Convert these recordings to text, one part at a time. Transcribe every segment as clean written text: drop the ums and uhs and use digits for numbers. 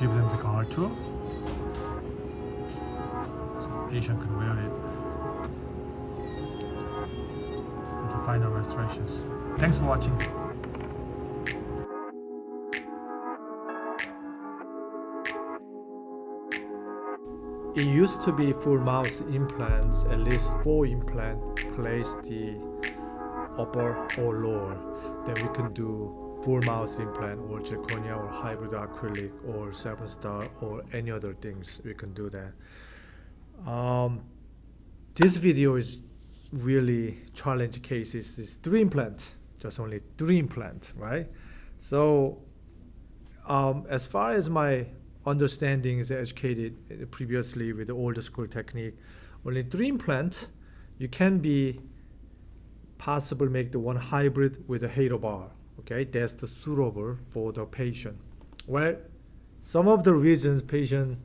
give them the guard too, so patient can wear it for the final restorations. Thanks for watching. It used to be full mouth implants, at least 4 implants placed the upper or lower. Then we can do full mouth implant or zirconia or hybrid acrylic or 7-star or any other things. We can do that. This video is really challenge cases. It's 3 implants, just only 3 implants, right? So as far as my understanding is educated previously with the old school technique, only 3 implants, you can be possible make the one hybrid with a halo bar. Okay, that's the suitable for the patient. Well, some of the reasons patient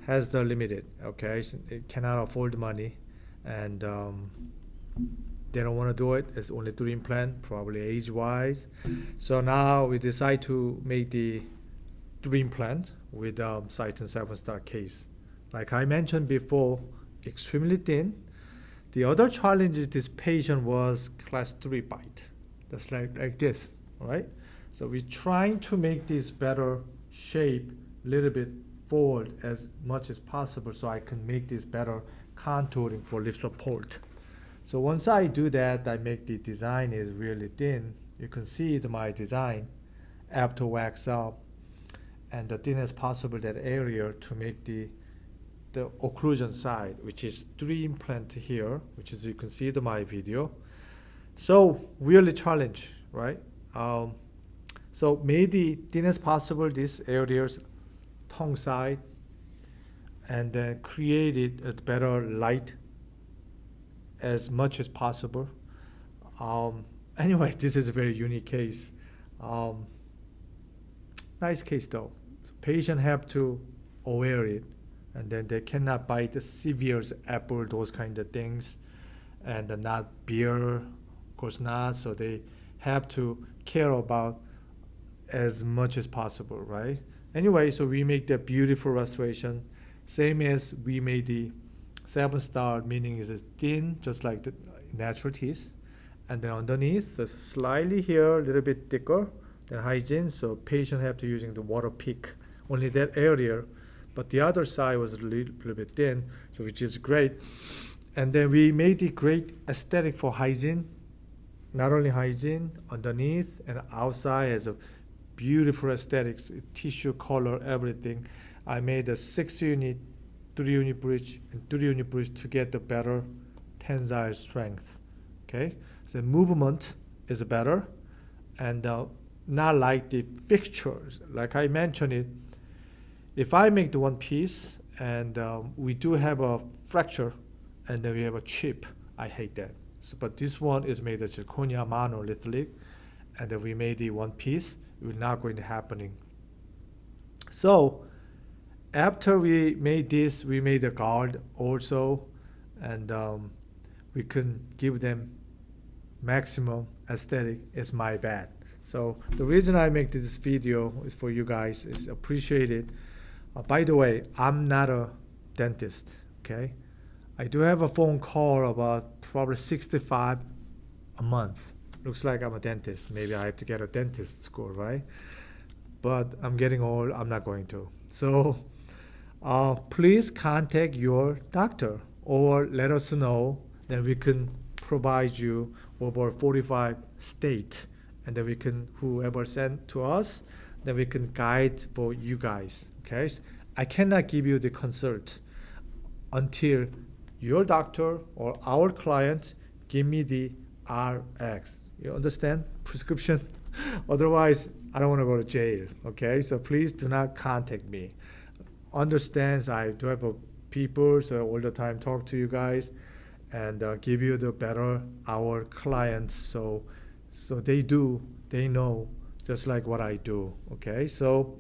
has the limited, okay, it cannot afford money, and they don't want to do it. It's only 3 implant, probably age wise. So now we decide to make the 3 implant with Cyton 7-star case. Like I mentioned before, extremely thin. The other challenge is this patient was class 3 bite. That's like this, right? So we're trying to make this better shape, a little bit forward as much as possible, so I can make this better contouring for lip support. So once I do that, I make the design is really thin. You can see my design after wax up, and the thin as possible that area to make the occlusion side, which is 3 implant here, which is you can see my video. So really challenge, right? So made the thin as possible these areas, tongue side, and then created a better light as much as possible. Anyway, this is a very unique case. Nice case though. So patient have to aware it, and then they cannot bite the severe apple, those kind of things, and not beer, of course not. So they have to care about as much as possible, right? Anyway, so we make the beautiful restoration, same as we made the 7-star, meaning is thin, just like the natural teeth, and then underneath, slightly here, a little bit thicker than hygiene. So patient have to using the water pick only that area, but the other side was a little bit thin, so which is great. And then we made the great aesthetic for hygiene, not only hygiene, underneath and outside has a beautiful aesthetics, tissue color, everything. I made a 6-unit, 3-unit bridge, and 3-unit bridge to get the better tensile strength. Okay, so movement is better, and not like the fixtures. Like I mentioned it, if I make the one piece and we do have a fracture and then we have a chip, I hate that. So, but this one is made of zirconia monolithic, and then we made the one piece, it will not going to happening. So after we made this, we made a guard also, and we can give them maximum aesthetic is my bad. So the reason I make this video is for you guys, is appreciated. By the way, I'm not a dentist, okay? I do have a phone call about probably 65 a month. Looks like I'm a dentist. Maybe I have to get a dentist school, right? But I'm getting old, I'm not going to. So please contact your doctor or let us know, then we can provide you over 45 states, and then we can, whoever sent to us, then we can guide for you guys, okay? I cannot give you the consult until your doctor or our client give me the RX. You understand? Prescription. Otherwise, I don't want to go to jail, okay? So please do not contact me. Understands I do have people, so all the time talk to you guys and give you the better our clients, so they know just like what I do, okay? So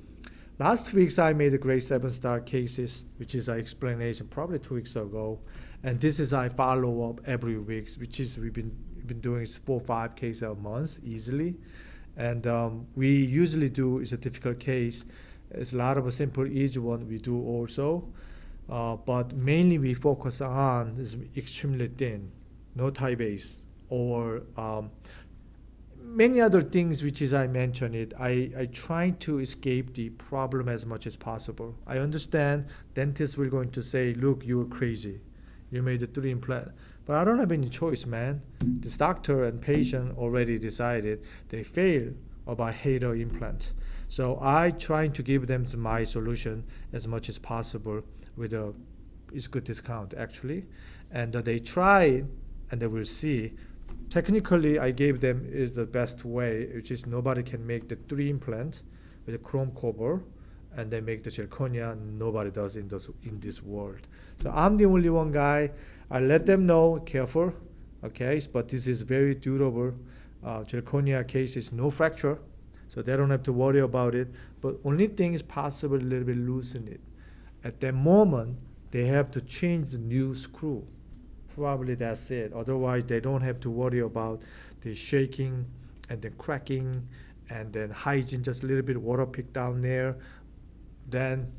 last week's I made a great 7-star cases, which is an explanation probably 2 weeks ago, and this is I follow up every week, which is we've been doing 4 or 5 cases a month easily, and we usually do is a difficult case It's a lot of simple, easy one we do also. But mainly we focus on is extremely thin, no tie base, or many other things which is I mentioned it. I try to escape the problem as much as possible. I understand dentists will going to say, look, you were crazy. You made a 3 implant. But I don't have any choice, man. This doctor and patient already decided they fail about hater implant. So I trying to give them my solution as much as possible with a is good discount actually. And they try it and they will see. Technically, I gave them is the best way, which is nobody can make the 3 implant with a chrome cover, and they make the zirconia. Nobody does in this world. So I'm the only one guy. I let them know, careful, okay? But this is very durable. Zirconia case is no fracture, so they don't have to worry about it. But only thing is possible a little bit loosen it. At that moment, they have to change the new screw. Probably that's it. Otherwise, they don't have to worry about the shaking and then cracking and then hygiene, just a little bit water pick down there. Then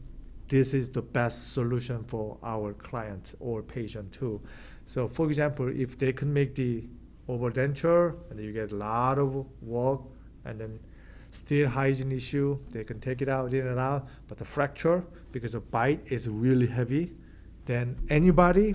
this is the best solution for our client or patient too. So for example, if they can make the overdenture and you get a lot of work and then still hygiene issue, they can take it out in and out. But the fracture, because the bite is really heavy than anybody,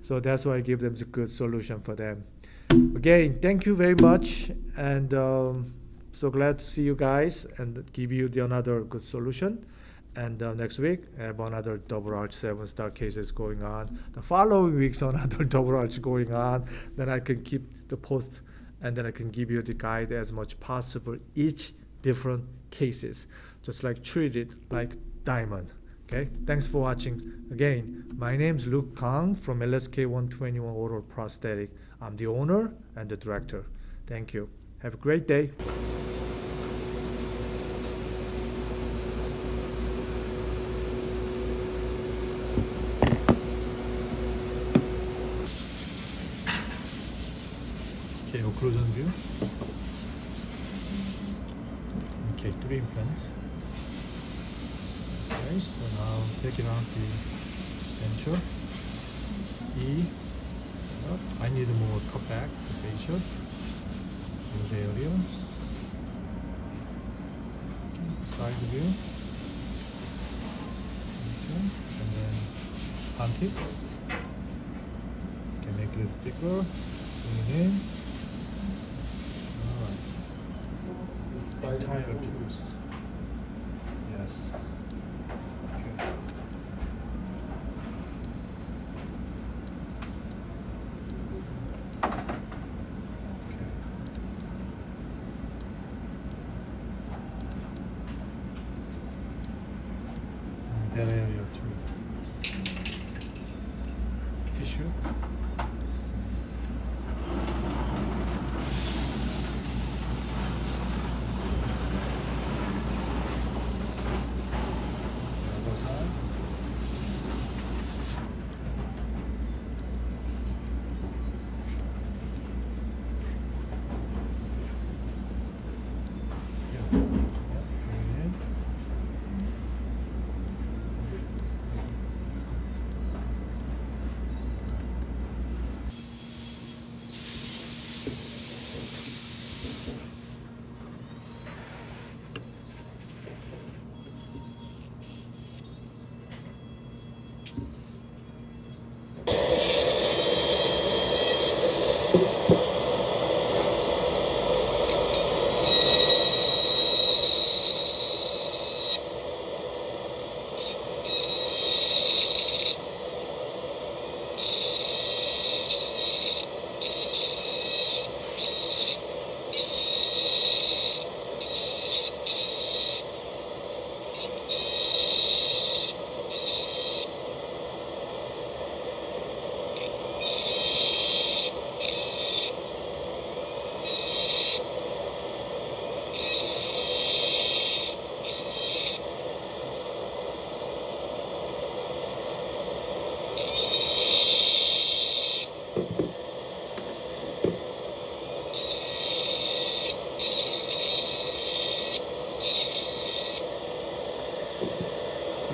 so that's why I give them a good solution for them. Again, thank you very much, and so glad to see you guys and give you another good solution. And next week, I have another double arch 7-star cases going on. The following weeks, another double arch going on. Then I can keep the post, and then I can give you the guide as much possible, each different cases, just like treat it like diamond. Okay, thanks for watching. Again, my name is Kahng from LSK 121 Oral Prosthetic. I'm the owner and the director. Thank you. Have a great day. Okay, occlusion view. Okay, 3 implants. Okay, so now taking out the denture. I need more cut back the facial. Those areas. Side view. Okay, and then antique. Can make it a little thicker. Bring it in. Alright. Entire tools. Yes. Okay. That area too. Tissue.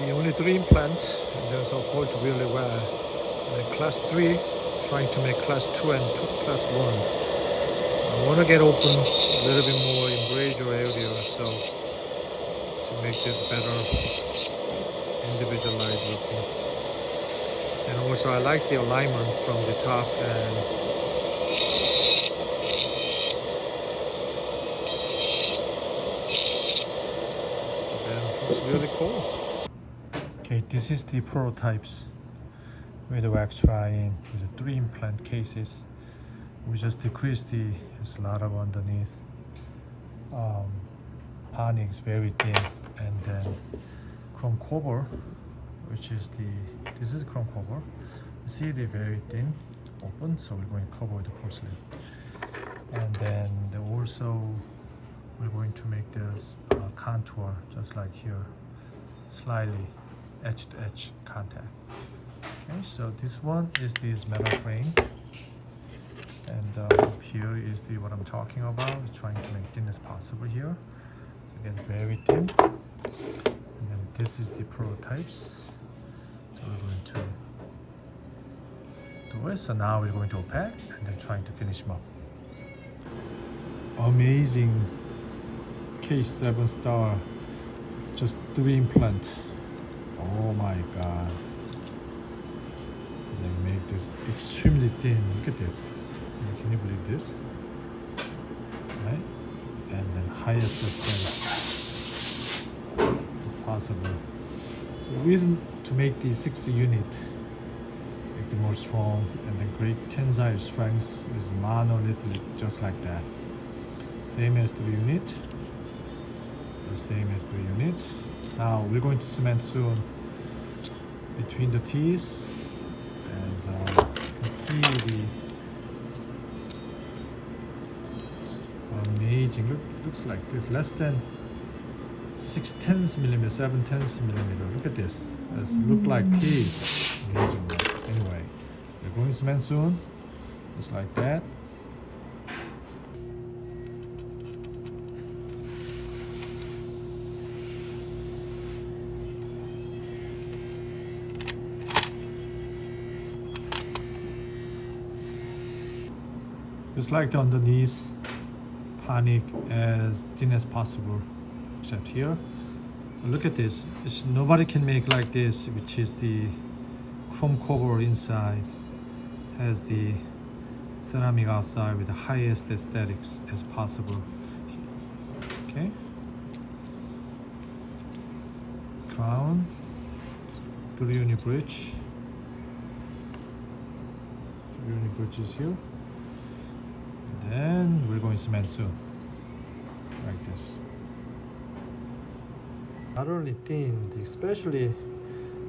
the only 3 implants, and they support really well. And then class 3, trying to make class 2 and class 1. I want to get open a little bit more in brachial area, so to make this better individualized looking. And also I like the alignment from the top, and looks really cool. Okay, this is the prototypes with the wax drying with the 3 implant cases. We just decreased the slaughter underneath. Kahng is very thin, and then chrome cover, which is this is chrome cover. You see they're very thin, open, so we're going to cover with the porcelain. And then also we're going to make this contour just like here, slightly edge to edge contact. Okay, so this one is this metal frame, and here is what I'm talking about. We're trying to make thin as possible here, so get very thin. And then this is the prototypes. So we're going to do it. So now we're going to opaque and then trying to finish them up. Amazing case 7 star, just 3 implant. Oh my god. They make this extremely thin. Look at this. Can you believe this? Right? And then highest aesthetic as possible. So the reason to make the 60 unit, make it more strong, and then great tensile strength is monolithic, just like that. Same as 3 unit. The same as 3 unit. Now we're going to cement soon between the teeth, and you can see the amazing. Looks like this, less than 6/10 millimeter, 7/10 millimeter. Look at this. This look like teeth. Amazing. Anyway, we're going to cement soon, just like that. Just like the underneath, Kahng as thin as possible, except here. But look at this. Nobody can make like this, which is the chrome cover inside, has the ceramic outside with the highest aesthetics as possible. Okay. Crown, 3 unit bridge. 3 unit bridges here. Then we're going to cement soon, like this. Not only thin, especially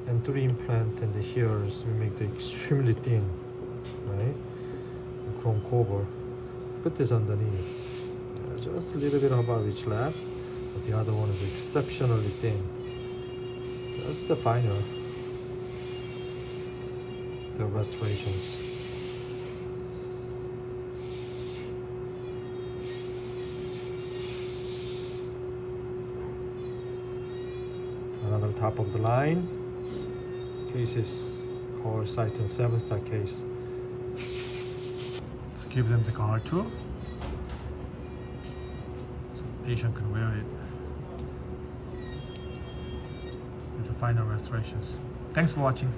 in 3 implant and the hairs, we make the extremely thin, right? The chrome cover. Put this underneath. Just a little bit above each lap, but the other one is exceptionally thin. That's the final, the restorations. Another top of the line cases, or sight and 7 star case. Let's give them the color too, so the patient can wear it with the final restorations. Thanks for watching.